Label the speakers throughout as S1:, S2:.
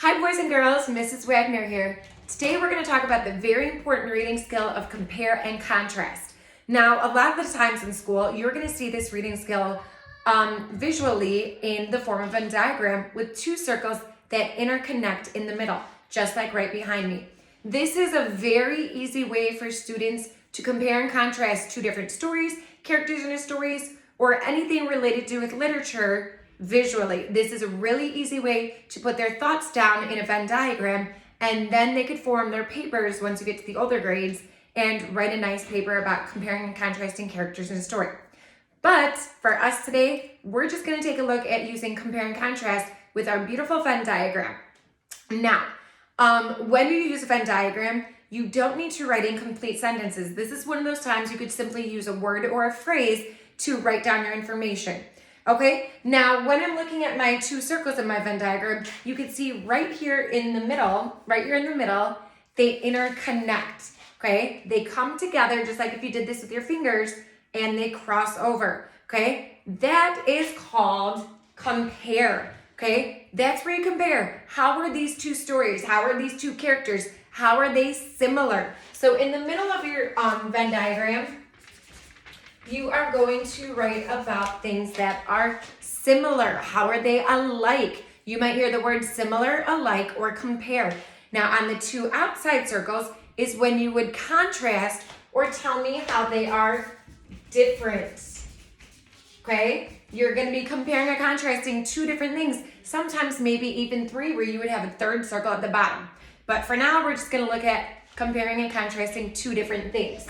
S1: Hi boys and girls, Mrs. Wagner here. Today we're going to talk about the very important reading skill of compare and contrast. Now, a lot of the times in school, you're going to see this reading skill visually in the form of a Venn diagram with two circles that interconnect in the middle, just like right behind me. This is a very easy way for students to compare and contrast two different stories, characters in the stories, or anything related to with literature visually. This is a really easy way to put their thoughts down in a Venn diagram, and then they could form their papers once you get to the older grades and write a nice paper about comparing and contrasting characters in a story. But for us today, we're just going to take a look at using compare and contrast with our beautiful Venn diagram. Now, when you use a Venn diagram, you don't need to write in complete sentences. This is one of those times you could simply use a word or a phrase to write down your information. Okay, now when I'm looking at my two circles in my Venn diagram, you can see right here in the middle, they interconnect, okay? They come together just like if you did this with your fingers and they cross over, okay? That is called compare, okay? That's where you compare. How are these two stories? How are these two characters? How are they similar? So in the middle of your Venn diagram, you are going to write about things that are similar. How are they alike? You might hear the word similar, alike, or compare. Now on the two outside circles is when you would contrast or tell me how they are different. Okay? You're going to be comparing or contrasting two different things, sometimes maybe even three, where you would have a third circle at the bottom. But for now, we're just going to look at comparing and contrasting two different things.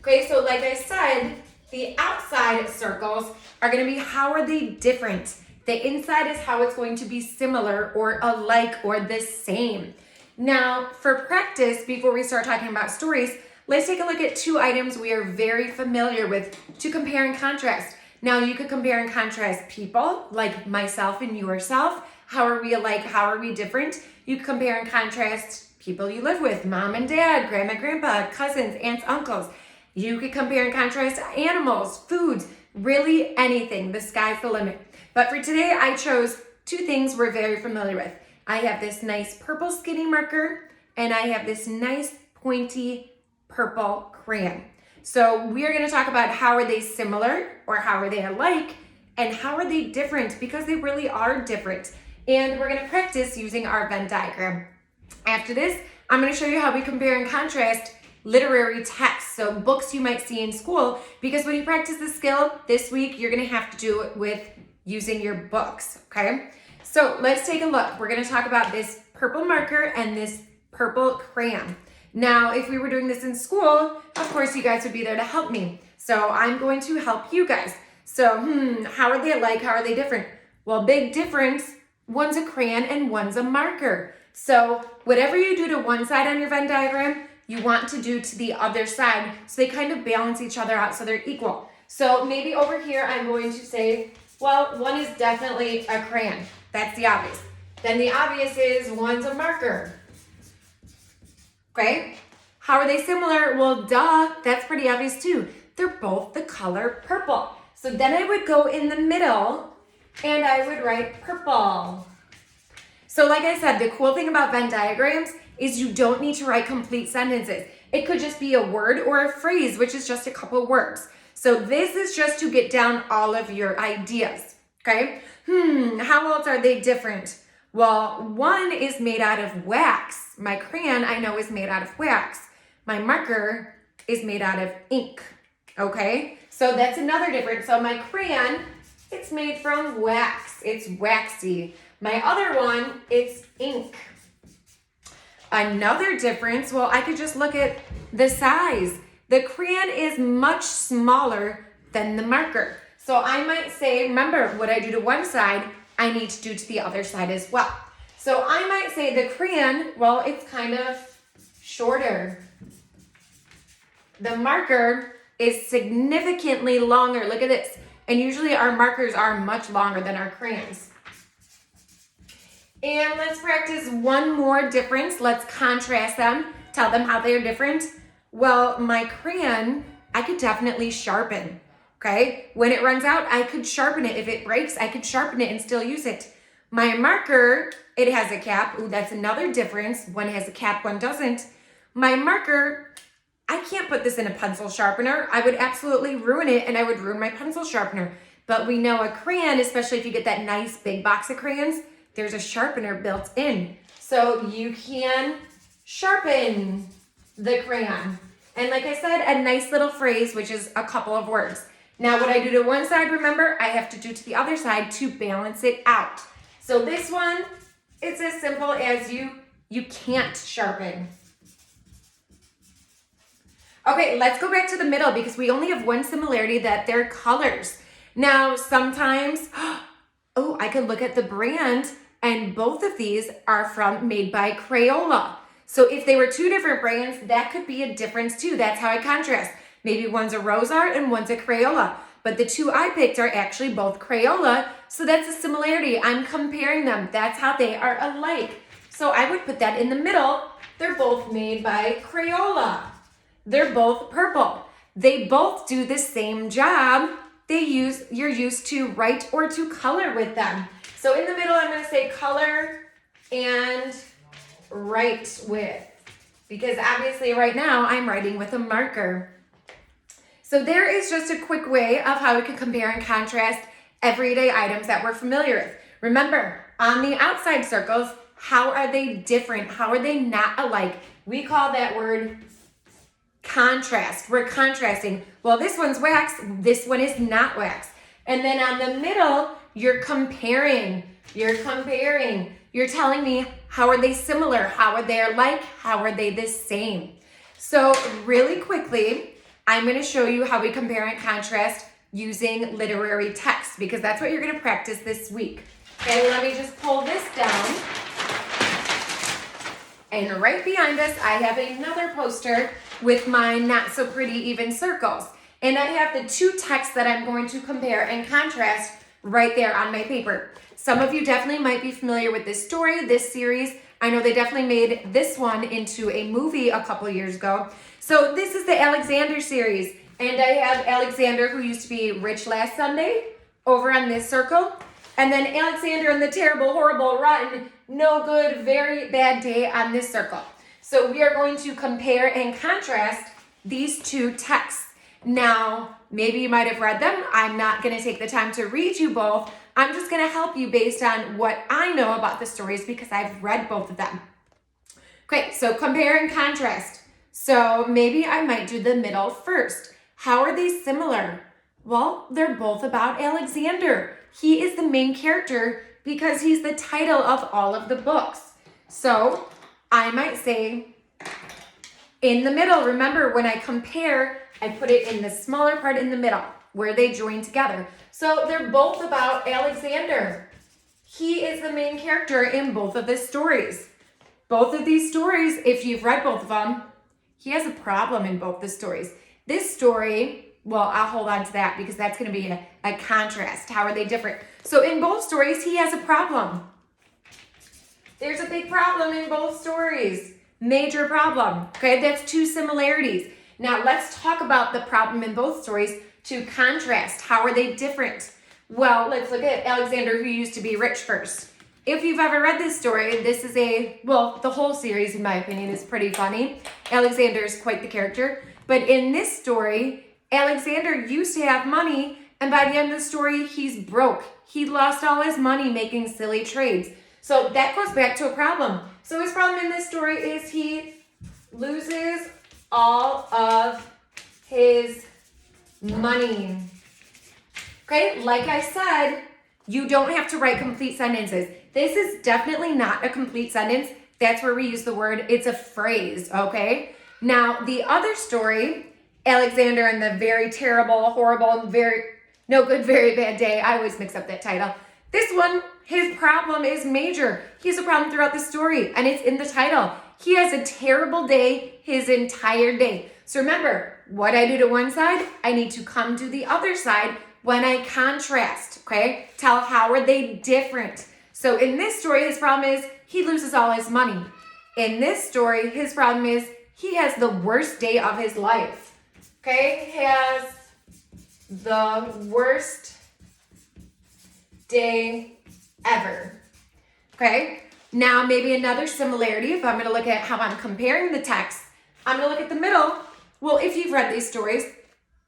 S1: Okay, so like I said, the outside circles are going to be how are they different. The inside is how it's going to be similar or alike or the same. Now, for practice, before we start talking about stories, let's take a look at two items we are very familiar with to compare and contrast. Now, you could compare and contrast people, like myself and yourself. How are we alike? How are we different? You could compare and contrast people you live with, mom and dad, grandma, grandpa, cousins, aunts, uncles. You could compare and contrast animals, foods, really anything. The sky's the limit. But for today, I chose two things we're very familiar with. I have this nice purple skinny marker, and I have this nice pointy purple crayon. So we are going to talk about how are they similar or how are they alike and how are they different, because they really are different. And we're going to practice using our Venn diagram. After this, I'm going to show you how we compare and contrast literary texts, so books you might see in school, because when you practice this skill this week, you're going to have to do it with using your books, okay? So let's take a look. We're going to talk about this purple marker and this purple crayon. Now, if we were doing this in school, of course, you guys would be there to help me. So I'm going to help you guys. So, how are they alike? How are they different? Well, big difference. One's a crayon and one's a marker. So whatever you do to one side on your Venn diagram, you want to do to the other side, so they kind of balance each other out so they're equal. So maybe over here I'm going to say, well, one is definitely a crayon. That's the obvious. Then the obvious is one's a marker. Okay? How are they similar? Well, duh, that's pretty obvious too. They're both the color purple. So then I would go in the middle and I would write purple. So like I said, the cool thing about Venn diagrams is you don't need to write complete sentences. It could just be a word or a phrase, which is just a couple words. So this is just to get down all of your ideas, okay? How else are they different? Well, one is made out of wax. My crayon, I know, is made out of wax. My marker is made out of ink, okay? So that's another difference. So my crayon, it's made from wax. It's waxy. My other one, it's ink. Another difference, well, I could just look at the size. The crayon is much smaller than the marker. So I might say, remember, what I do to one side, I need to do to the other side as well. So I might say the crayon, well, it's kind of shorter. The marker is significantly longer. Look at this. And usually our markers are much longer than our crayons. And let's practice one more difference. Let's contrast them, tell them how they're different. Well, my crayon, I could definitely sharpen, okay? When it runs out, I could sharpen it. If it breaks, I could sharpen it and still use it. My marker, it has a cap. Ooh, that's another difference. One has a cap, one doesn't. My marker, I can't put this in a pencil sharpener. I would absolutely ruin it, and I would ruin my pencil sharpener. But we know a crayon, especially if you get that nice big box of crayons, there's a sharpener built in. So you can sharpen the crayon. And like I said, a nice little phrase, which is a couple of words. Now what I do to one side, remember, I have to do to the other side to balance it out. So this one, it's as simple as you can't sharpen. Okay, let's go back to the middle because we only have one similarity, that they're colors. Now, sometimes, oh, I could look at the brand, and both of these are made by Crayola. So if they were two different brands, that could be a difference too. That's how I contrast. Maybe one's a Rose Art and one's a Crayola. But the two I picked are actually both Crayola, so that's a similarity. I'm comparing them. That's how they are alike. So I would put that in the middle. They're both made by Crayola. They're both purple. They both do the same job. You're used to write or to color with them. So in the middle, I'm going to say color and write with, because obviously right now I'm writing with a marker. So there is just a quick way of how we can compare and contrast everyday items that we're familiar with. Remember, on the outside circles, how are they different? How are they not alike? We call that word contrast. We're contrasting. Well, this one's wax, this one is not wax. And then on the middle, you're comparing. You're telling me, how are they similar? How are they alike? How are they the same? So really quickly, I'm going to show you how we compare and contrast using literary text, because that's what you're going to practice this week. Okay, let me just pull this down. And right behind us, I have another poster with my not so pretty even circles. And I have the two texts that I'm going to compare and contrast right there on my paper. Some of you definitely might be familiar with this story, this series. I know they definitely made this one into a movie a couple years ago. So this is the Alexander series. And I have Alexander, who used to be rich last Sunday, over on this circle. And then Alexander and the terrible, horrible, rotten, no good, very bad day on this circle. So we are going to compare and contrast these two texts. Now, maybe you might have read them. I'm not going to take the time to read you both. I'm just going to help you based on what I know about the stories because I've read both of them. Okay, so compare and contrast. So maybe I might do the middle first. How are they similar? Well, they're both about Alexander. He is the main character because he's the title of all of the books. So I might say in the middle. Remember, when I compare, I put it in the smaller part in the middle where they join together. So they're both about Alexander. He is the main character in both of the stories. Both of these stories, if you've read both of them, he has a problem in both the stories. This story, well, I'll hold on to that because that's going to be a contrast. How are they different? So in both stories, he has a problem. There's a big problem in both stories. Major problem. Okay, that's two similarities. Now let's talk about the problem in both stories to contrast. How are they different? Well, let's look at Alexander, who used to be rich first. If you've ever read this story, this is the whole series, in my opinion, is pretty funny. Alexander is quite the character. But in this story, Alexander used to have money, and by the end of the story, he's broke. He lost all his money making silly trades. So that goes back to a problem. So his problem in this story is he loses all of his money. Okay, like I said, you don't have to write complete sentences. This is definitely not a complete sentence. That's where we use the word, it's a phrase, okay? Now, the other story, Alexander and the very terrible, horrible, very no good, very bad day. I always mix up that title. This one, his problem is major. He has a problem throughout the story, and it's in the title. He has a terrible day his entire day. So remember, what I do to one side, I need to come to the other side when I contrast, okay? Tell how are they different. So in this story, his problem is he loses all his money. In this story, his problem is he has the worst day of his life, okay? He has the worst day ever. Okay? Now, maybe another similarity, if I'm going to look at how I'm comparing the text, I'm going to look at the middle. Well, if you've read these stories,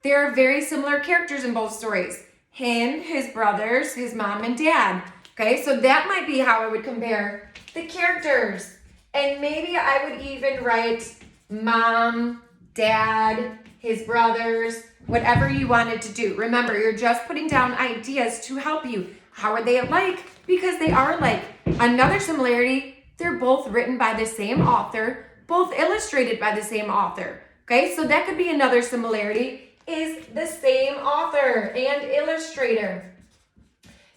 S1: there are very similar characters in both stories. Him, his brothers, his mom, and dad. Okay, so that might be how I would compare the characters. And maybe I would even write mom, dad, his brothers, whatever you wanted to do. Remember, you're just putting down ideas to help you. How are they alike? Because they are alike. Another similarity, they're both written by the same author, both illustrated by the same author. Okay, so that could be another similarity, is the same author and illustrator.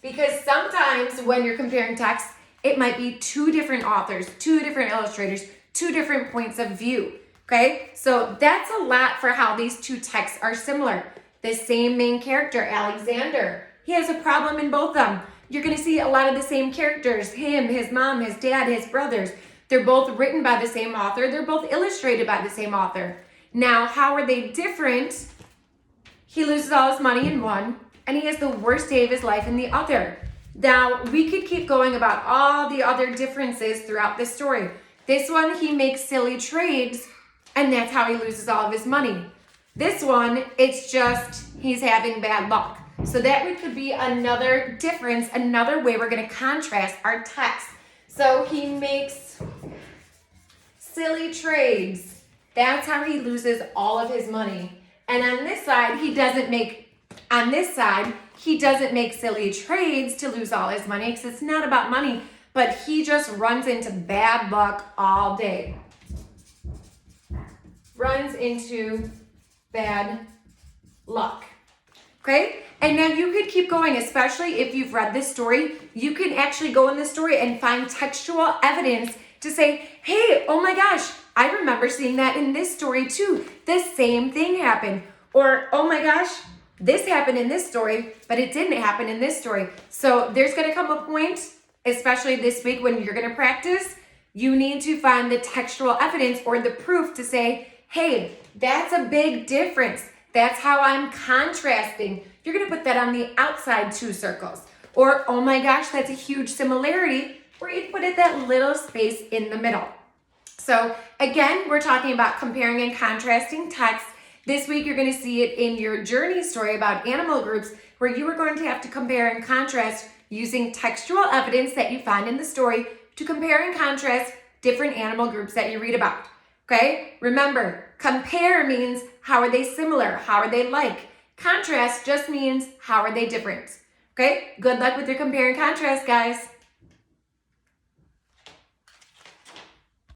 S1: Because sometimes when you're comparing texts, it might be two different authors, two different illustrators, two different points of view. Okay, so that's a lot for how these two texts are similar. The same main character, Alexander, he has a problem in both of them. You're going to see a lot of the same characters, him, his mom, his dad, his brothers. They're both written by the same author. They're both illustrated by the same author. Now, how are they different? He loses all his money in one, and he has the worst day of his life in the other. Now, we could keep going about all the other differences throughout this story. This one, he makes silly trades, and that's how he loses all of his money. This one, it's just he's having bad luck. So that could be another difference, another way we're going to contrast our text. So he makes silly trades. That's how he loses all of his money. And on this side, he doesn't make silly trades to lose all his money, because it's not about money, but he just runs into bad luck all day. Runs into bad luck. Okay? And now you could keep going, especially if you've read this story. You can actually go in this story and find textual evidence to say, hey, oh my gosh, I remember seeing that in this story too. The same thing happened. Or, oh my gosh, this happened in this story, but it didn't happen in this story. So there's going to come a point, especially this week when you're going to practice, you need to find the textual evidence or the proof to say, hey, that's a big difference. That's how I'm contrasting. You're going to put that on the outside two circles. Or, oh my gosh, that's a huge similarity, where you put it that little space in the middle. So again, we're talking about comparing and contrasting text. This week, you're going to see it in your journey story about animal groups, where you are going to have to compare and contrast using textual evidence that you find in the story to compare and contrast different animal groups that you read about. Okay? Remember, compare means how are they similar? How are they like? Contrast just means how are they different? Okay? Good luck with your compare and contrast, guys.